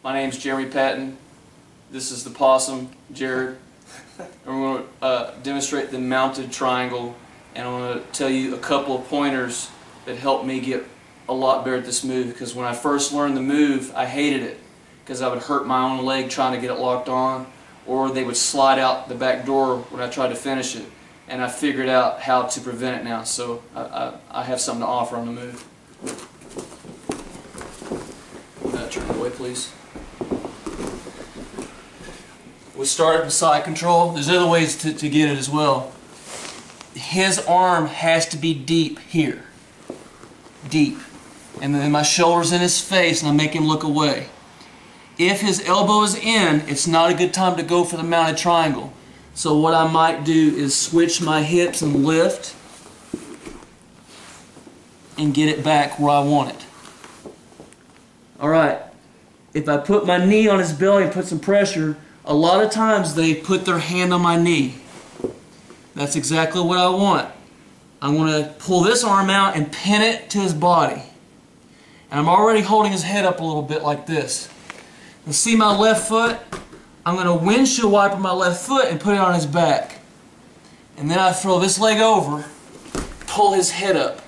My name's Jeremy Patton. This is the possum, Jared. And we're going to demonstrate the mounted triangle, and I'm going to tell you a couple of pointers that helped me get a lot better at this move, because when I first learned the move, I hated it because I would hurt my own leg trying to get it locked on, or they would slide out the back door when I tried to finish it. And I figured out how to prevent it now, so I have something to offer on the move. Turn it away, please. We started with side control. There's other ways to get it as well. His arm has to be deep here. Deep. And then my shoulder's in his face and I make him look away. If his elbow is in, it's not a good time to go for the mounted triangle. So what I might do is switch my hips and lift and get it back where I want it. Alright, if I put my knee on his belly and put some pressure, a lot of times they put their hand on my knee. That's exactly what I want. I'm going to pull this arm out and pin it to his body. And I'm already holding his head up a little bit like this. And see my left foot? I'm going to windshield wiper my left foot and put it on his back. And then I throw this leg over, pull his head up.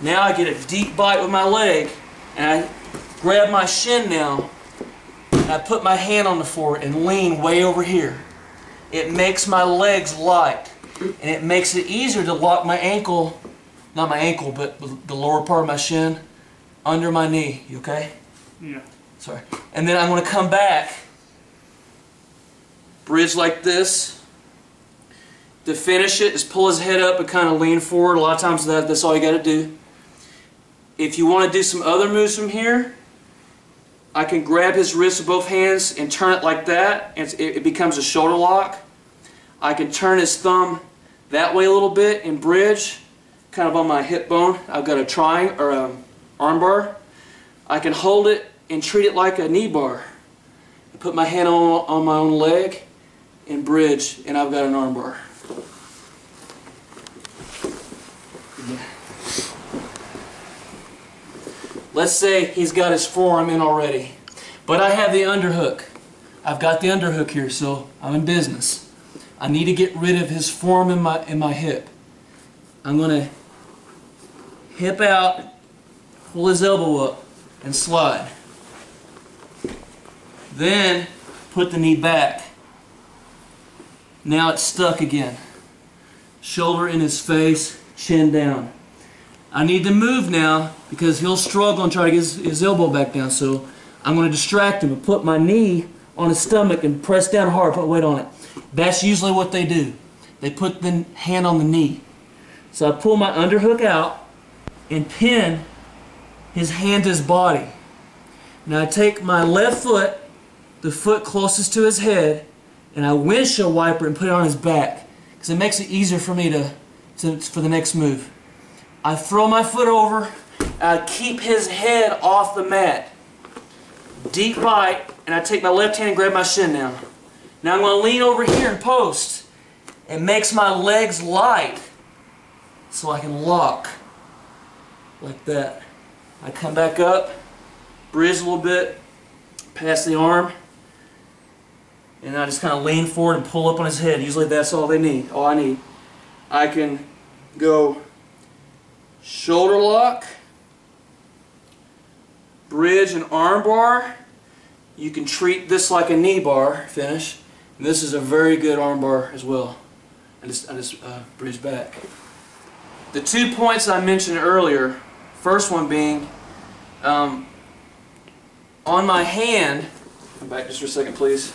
Now I get a deep bite with my leg, and I grab my shin now, and I put my hand on the floor and lean way over here. It makes my legs light, and it makes it easier to lock my ankle, not my ankle, but the lower part of my shin, under my knee. You okay? Yeah. Sorry. And then I'm going to come back, bridge like this. To finish it, just pull his head up and kind of lean forward. A lot of times that's all you got to do. If you want to do some other moves from here, I can grab his wrist with both hands and turn it like that, and it becomes a shoulder lock. I can turn his thumb that way a little bit and bridge, kind of on my hip bone. I've got a triangle or arm bar. I can hold it and treat it like a knee bar. I put my hand on my own leg and bridge, and I've got an arm bar. Let's say he's got his forearm in already, but I have the underhook. I've got the underhook here, so I'm in business. I need to get rid of his forearm in my hip. I'm going to hip out, pull his elbow up, and slide. Then put the knee back. Now it's stuck again. Shoulder in his face, chin down. I need to move now because he'll struggle and try to get his elbow back down. So I'm going to distract him and put my knee on his stomach and press down hard, put weight on it. That's usually what they do. They put the hand on the knee. So I pull my underhook out and pin his hand to his body. Now I take my left foot, the foot closest to his head, and I windshield wiper and put it on his back because it makes it easier for me for the next move. I throw my foot over, I keep his head off the mat. Deep bite, and I take my left hand and grab my shin now. Now I'm going to lean over here and post. It makes my legs light so I can lock like that. I come back up, bridge a little bit, past the arm, and I just kind of lean forward and pull up on his head. Usually that's all I need. I can go shoulder lock, bridge and arm bar. You can treat this like a knee bar, finish. And this is a very good arm bar as well. I just bridge back. The 2 points I mentioned earlier, first one being on my hand, come back just for a second please.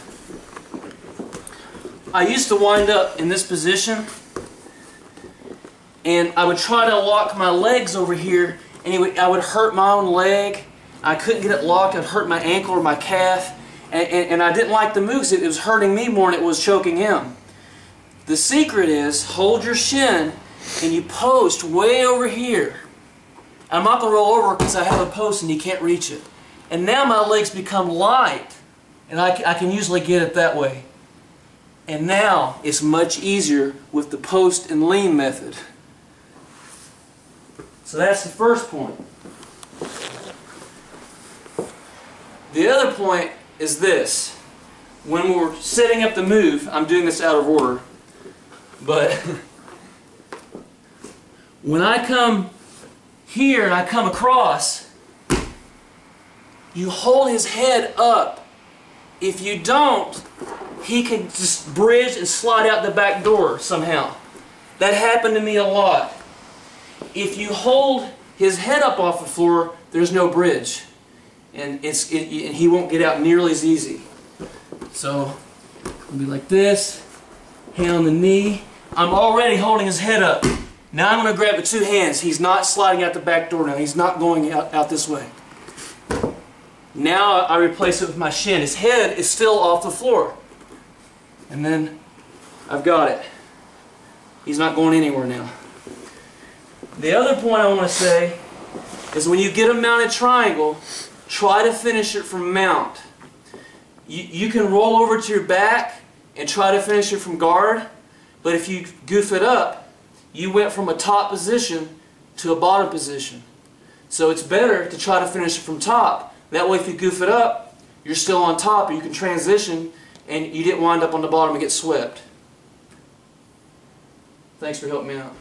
I used to wind up in this position, and I would try to lock my legs over here, and I would hurt my own leg. I couldn't get it locked. I'd hurt my ankle or my calf, and I didn't like the moves. It was hurting me more than it was choking him. The secret is hold your shin and you post way over here. I'm not going to roll over because I have a post and you can't reach it. And now my legs become light, and I can usually get it that way. And now it's much easier with the post and lean method. So that's the first point. The other point is this. When we're setting up the move, I'm doing this out of order, but when I come here and I come across, you hold his head up. If you don't, he can just bridge and slide out the back door somehow. That happened to me a lot. If you hold his head up off the floor, there's no bridge. And he won't get out nearly as easy. So, it'll be like this, hand on the knee. I'm already holding his head up. Now I'm going to grab with two hands. He's not sliding out the back door now. He's not going out this way. Now I replace it with my shin. His head is still off the floor. And then I've got it. He's not going anywhere now. The other point I want to say is when you get a mounted triangle, try to finish it from mount. You can roll over to your back and try to finish it from guard, but if you goof it up, you went from a top position to a bottom position. So it's better to try to finish it from top. That way if you goof it up, you're still on top, or you can transition and you didn't wind up on the bottom and get swept. Thanks for helping me out.